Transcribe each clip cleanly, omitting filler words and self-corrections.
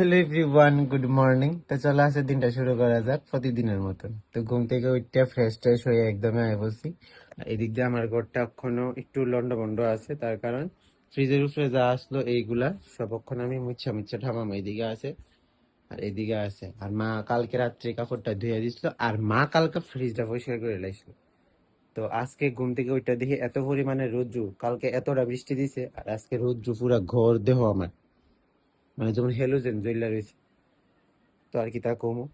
Hello everyone, good morning. তো চলো আজকের দিনটা শুরু করা যাক প্রতিদিনের মতন। তো ঘুম থেকে উঠতে ফ্রেশ ট্রেশ হয়ে একদমই আয় বসি। আর এদিক দিয়ে আমার ঘরটা এখনো একটু লন্ডভন্ড আছে, তার কারণ ফ্রিজের উপরে যা আসলো এইগুলা সবক্ষণ আমি মুচ্ছা মুচ্ছা ঠামাম। এইদিকে আছে আর এদিকে আছে। আর মা কালকে রাত্রে কাপড়টা ধুয়ে দিছিল, আর মা কালকে ফ্রিজটা পরিষ্কার করে লাইছিল। তো আজকে ঘুম থেকে ওইটা দেখে এত পরিমাণে রোদ্রু, কালকে এতটা বৃষ্টি দিছে আর আজকে রোদ্রু পুরা ঘর দেহ আমার, মানে যেমন হেলোজেন জ্বললা রয়েছে। তো আর কি তা কমু।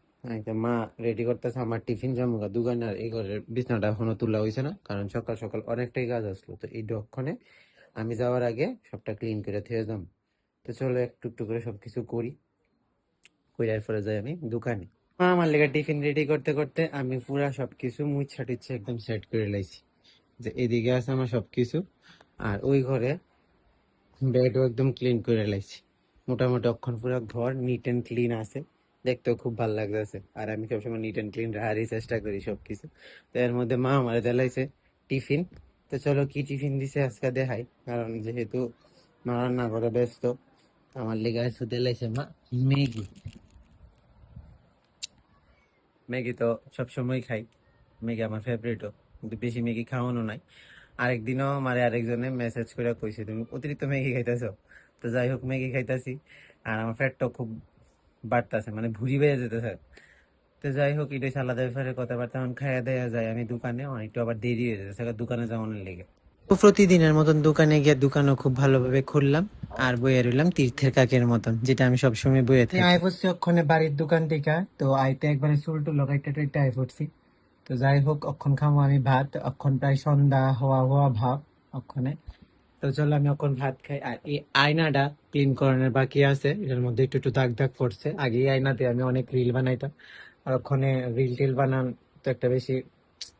মা রেডি করতেছে আমার টিফিন জামুগা দোকানে। আর এই ঘরের বিছনাটা এখনো তোলা হয়েছে না, কারণ সকাল সকাল অনেকটাই কাজ আসলো। তো এই দক্ষণে আমি যাওয়ার আগে সবটা ক্লিন করে থুয়ে যাম। তো চলো একটু একটু করে সবকিছু করি, কইরার পরে যাই আমি দোকানে। মা আমার লেগে টিফিন রেডি করতে করতে আমি পুরা সবকিছু মুছা টুচ্ছা একদম সেট করে লাইছি। যে এদিকে আছে আমার সবকিছু, আর ওই ঘরে বেডও একদম ক্লিন করে লাইছি। মোটামুটি অক্ষণ পুরো ঘর নিট এন্ড ক্লিন আছে, দেখতেও খুব ভালো লাগতেছে। আর আমি সবসময় নিট এন্ড ক্লিন রাখারই চেষ্টা করি সবকিছু। তো এর মধ্যে মা আমার দেলাইছে টিফিন। তো চলো কি টিফিন দিছে আজকে দেখাই, কারণ যেহেতু মা রান্না করে ব্যস্ত। আমার লেগে আছে দেলাইছে মা ম্যাগি। ম্যাগি তো সবসময় খাই, ম্যাগি আমার ফেভারিটও, কিন্তু বেশি ম্যাগি খাওয়ানো নাই। আরেকদিনও মানে আরেকজনে মেসেজ করে কইছে তুমি অতিরিক্ত ম্যাগি খাইতেছো। তো যাই হোক ম্যাগি খাইতাছি, আর আমার পেটটাও খুব বাড়তেছে, মানে ভুঁড়ি বেড়ে যেতেছে। তো যাই হোক এটাই আলাদা ব্যাপারে কথাবার্তা। এখন খাইয়া দেয়া যায় আমি দোকানে, একটু আবার দেরি হয়ে যেতেছে দোকানে যাওয়ানোর লেগে। তো প্রতিদিনের মতন দোকানে গিয়ে দোকানও খুব ভালোভাবে খুললাম, আর বইয়ে রইলাম তীর্থের কাকের মতন, যেটা আমি সবসময় বইয়ে থাকি। আই পড়ছি অক্ষণে বাড়ির দোকান থেকে, তো আইতে একবারে চুল টুল লাগাইতে টাইতে আই পড়ছি। তো যাই হোক অক্ষণ খামো আমি ভাত, অক্ষণ প্রায় সন্ধ্যা হওয়া হওয়া ভাব অক্ষণে। তো চলো আমি এখন ভাত খাই। আর এই আয়নাটা ক্লিন করানোর বাকি আছে, এটার মধ্যে একটু একটু দাগ দাগ পড়ছে। আগে এই আয়নাতে আমি অনেক রিল বানাইতাম, আর ওখানে রিল টিল বানান তো একটা বেশি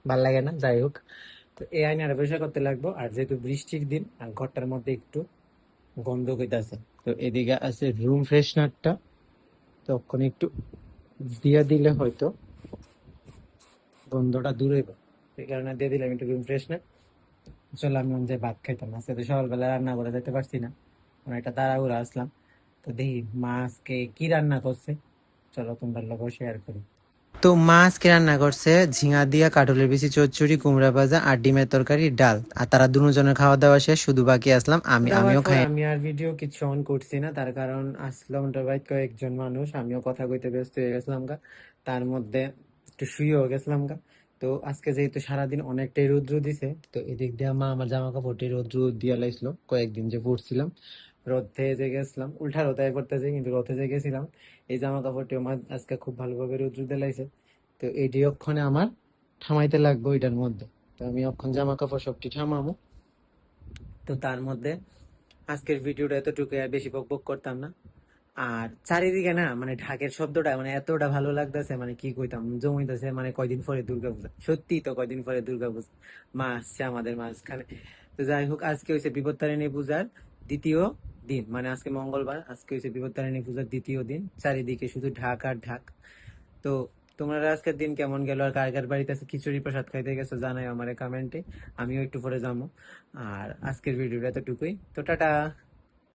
ভাল লাগে না। যাই হোক, তো এই আয়নাটা পরিষ্কার করতে লাগবো। আর যেহেতু বৃষ্টির দিন আর ঘরটার মধ্যে একটু গন্ধ হইতাছে, তো এদিকে আছে রুম ফ্রেশনারটা, তো ওখানে একটু দিয়ে দিলে হয়তো গন্ধটা দূর হইব। এই কারণে দিয়ে দিলাম একটু রুম ফ্রেশনার। চলো আমি যে ভাত খাইতাম, আজকে তো সকালবেলা রান্না করে যেতে পারছি না, একটা তাড়াহুড়া আসলাম। তো দেখি মা আজকে কি রান্না করছে, চলো তোমরা লোক শেয়ার করি। তো মা আজকে রান্না করছে ঝিঙা দিয়া কাঠলের বিচি চচ্চড়ি, কুমড়া ভাজা আর ডিমের তরকারি, ডাল। আর তারা দুজনের খাওয়া দাওয়া শেষ, শুধু বাকি আসলাম আমিও খাই। আমি আর ভিডিও কিছু অন করছি না, তার কারণ আসলাম ভাই কয়েকজন মানুষ, আমিও কথা কইতে ব্যস্ত হয়ে গেছিলাম গা। তার মধ্যে একটু শুয়েও গেছিলাম গা। তো আজকে যেহেতু সারাদিন অনেকটাই রৌদ্র দিছে, তো এদিক দিয়ে মা আমার জামা কাপড়টি রৌদ্র দিয়ে লাইছিল। কয়েকদিন যে পড়ছিলাম রোদে যে গেছিলাম, উল্টা রোদায় পড়তেছে কিন্তু রোদে যে গেছিলাম, এই জামা কাপড়টি আমার আজকে খুব ভালোভাবে রৌদ্র দিয়ে লাইছে। তো এটি অক্ষণে আমার থামাইতে লাগবে এটার মধ্যে। তো আমি অক্ষণ জামা কাপড় সবটি থামাবো। তো তার মধ্যে আজকের ভিডিওটা এতটুকু, আর বেশি বক বক করতাম না। আর চারিদিকে না মানে ঢাকের শব্দটা মানে এতটা ভালো লাগতেছে, মানে কি কইতাম জমিতেছে, মানে কয়দিন পরে দুর্গাপূজা, সত্যি তো কয়দিন পরে দুর্গাপূজা, মা আসছে আমাদের মাঝখানে। তো যাই হোক আজকে হয়েছে বিপত্তারিণী পূজার দ্বিতীয় দিন, মানে আজকে মঙ্গলবার, আজকে হয়েছে বিপত্তারিণী পূজার দ্বিতীয় দিন। চারিদিকে শুধু ঢাক আর ঢাক। তো তোমরা আজকের দিন কেমন গেল, আর কার কার বাড়িতে আছে খিচুড়ি প্রসাদ খাইতে গেছো জানাই আমার কমেন্টে, আমিও একটু পরে যাবো। আর আজকের ভিডিওটা এতটুকুই, তো টাটা।